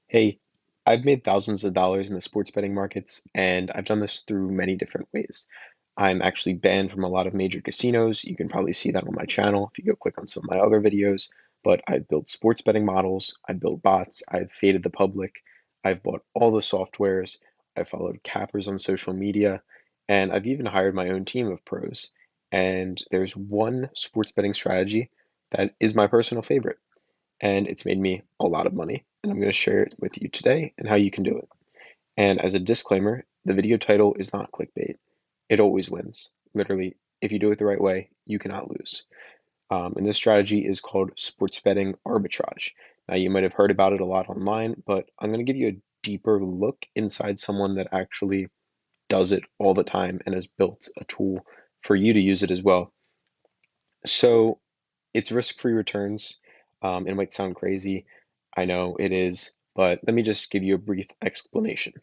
Hey, I've made thousands of dollars in the sports betting markets, and I've done this through many different ways. I'm actually banned from a lot of major casinos. You can probably see that on my channel if you go click on some of my other videos. But I've built sports betting models, I've built bots, I've faded the public, I've bought all the softwares, I've followed cappers on social media, and I've even hired my own team of pros. And there's one sports betting strategy that is my personal favorite and it's made me a lot of money. And I'm going to share it with you today and how you can do it. And as a disclaimer, the video title is not clickbait. It always wins. Literally, if you do it the right way, you cannot lose. And this strategy is called sports betting arbitrage. Now, you might have heard about it a lot online, but I'm going to give you a deeper look inside someone that actually does it all the time and has built a tool for you to use it as well. So it's risk-free returns. It might sound crazy. I know it is, but let me just give you a brief explanation.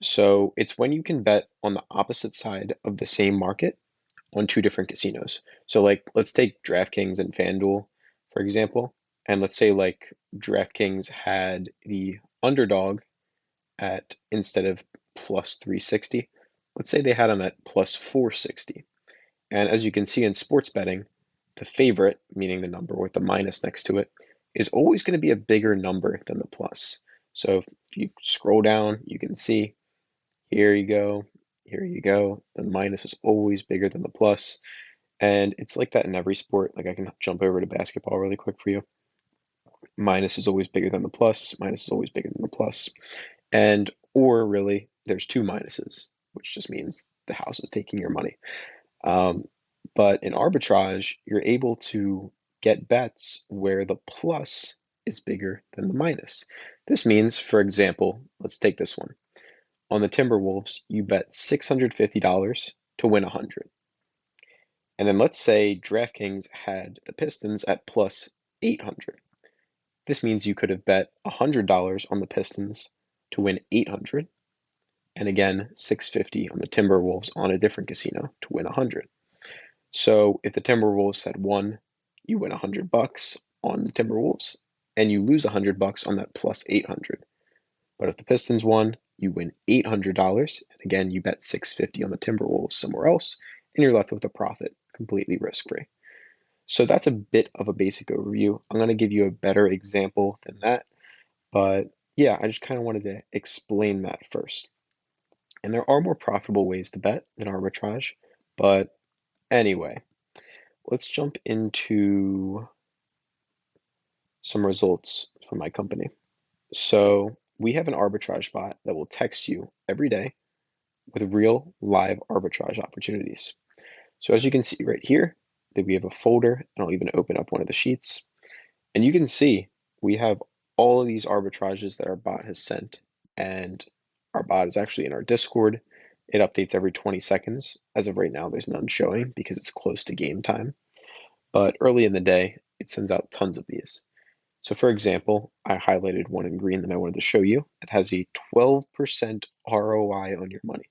So it's when you can bet on the opposite side of the same market on two different casinos. So like let's take DraftKings and FanDuel, for example, and let's say like DraftKings had the underdog at instead of plus 360, let's say they had them at plus 460. And as you can see in sports betting, the favorite, meaning the number with the minus next to it, is always going to be a bigger number than the plus. So if you scroll down, you can see here you go, here you go. The minus is always bigger than the plus. And it's like that in every sport. Like I can jump over to basketball really quick for you. Minus is always bigger than the plus, minus is always bigger than the plus. And or really, there's two minuses, which just means the house is taking your money. Um, but in arbitrage, you're able to get bets where the plus is bigger than the minus. This means, for example, let's take this one. On the Timberwolves, you bet $650 to win 100. And then let's say DraftKings had the Pistons at plus 800. This means you could have bet $100 on the Pistons to win 800, and again 650 on the Timberwolves on a different casino to win 100. So if the Timberwolves had won, you win $100 on the Timberwolves, and you lose $100 on that plus 800. But if the Pistons won, you win $800, and again you bet 650 on the Timberwolves somewhere else, and you're left with a profit, completely risk-free. So that's a bit of a basic overview. I'm going to give you a better example than that, but yeah, I just kind of wanted to explain that first. And there are more profitable ways to bet than arbitrage, but anyway, let's jump into some results from my company. So we have an arbitrage bot that will text you every day with real live arbitrage opportunities. So as you can see right here, that we have a folder, and I'll even open up one of the sheets. And you can see we have all of these arbitrages that our bot has sent. And our bot is actually in our Discord. It updates every 20 seconds. As of right now, there's none showing because it's close to game time. But early in the day, it sends out tons of these. So for example, I highlighted one in green that I wanted to show you. It has a 12% ROI on your money.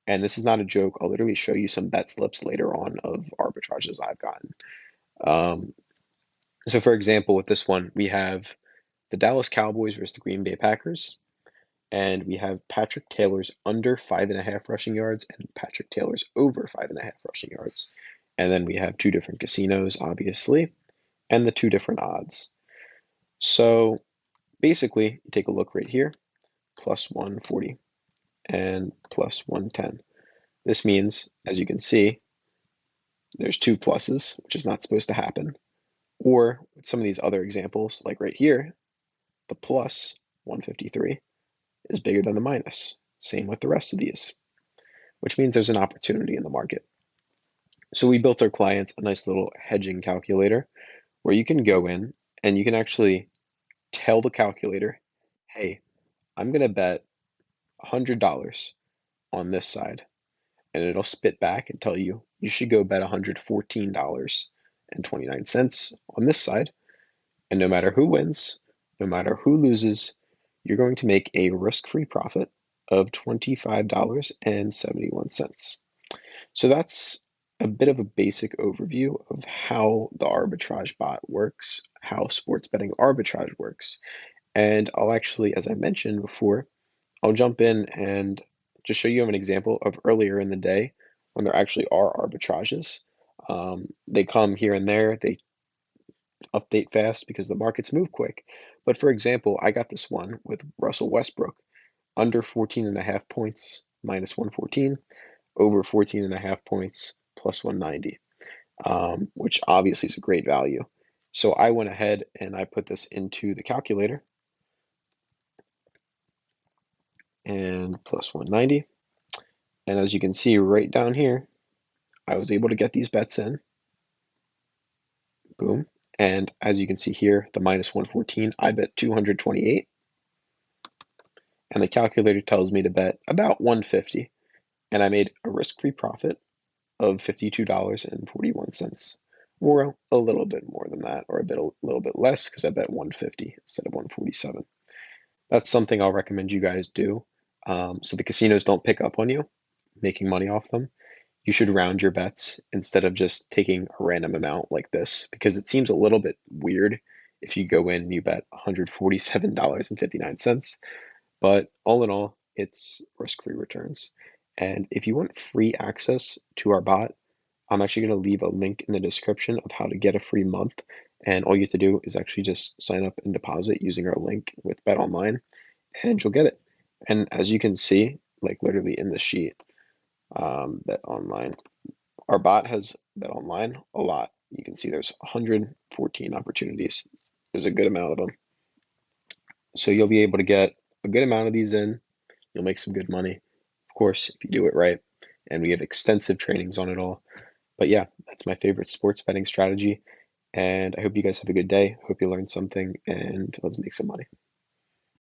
And this is not a joke. I'll literally show you some bet slips later on of arbitrages I've gotten. Um, so for example, with this one, we have the Dallas Cowboys versus the Green Bay Packers. And we have Patrick Taylor's under 5.5 rushing yards and Patrick Taylor's over 5.5 rushing yards. And then we have two different casinos, obviously, and the two different odds. So basically, you take a look right here, plus 140 and plus 110. This means, as you can see, there's two pluses, which is not supposed to happen. Or with some of these other examples, like right here, the plus 153 is bigger than the minus. Same with the rest of these, which means there's an opportunity in the market. So we built our clients a nice little hedging calculator where you can go in and you can actually tell the calculator, hey, I'm going to bet $100 on this side, and it'll spit back and tell you you should go bet $114.29 on this side. And no matter who wins, no matter who loses, you're going to make a risk-free profit of $25.71. So that's a bit of a basic overview of how the arbitrage bot works, how sports betting arbitrage works. And I'll actually, as I mentioned before, I'll jump in and just show you an example of earlier in the day when there actually are arbitrages. They come here and there, they update fast because the markets move quick. But for example, I got this one with Russell Westbrook under 14.5 points, minus 114, over 14.5 points, plus 190, which obviously is a great value. So I went ahead and I put this into the calculator and plus 190. And as you can see right down here, I was able to get these bets in. Boom. And as you can see here, the minus 114, I bet 228. And the calculator tells me to bet about 150. And I made a risk-free profit of $52.41, or a little bit more than that, or a little bit less because I bet 150 instead of 147. That's something I'll recommend you guys do, so the casinos don't pick up on you making money off them. You should round your bets instead of just taking a random amount like this, because it seems a little bit weird if you go in and you bet $147.59. But all in all, it's risk-free returns. And if you want free access to our bot, I'm actually going to leave a link in the description of how to get a free month. And all you have to do is actually just sign up and deposit using our link with Bet Online, and you'll get it. And as you can see, like literally in the sheet, Bet Online, our bot has Bet Online a lot. You can see there's 114 opportunities. There's a good amount of them. So you'll be able to get a good amount of these in. You'll make some good money, of course, if you do it right. And we have extensive trainings on it all. But yeah, that's my favorite sports betting strategy. And I hope you guys have a good day. Hope you learned something, and let's make some money.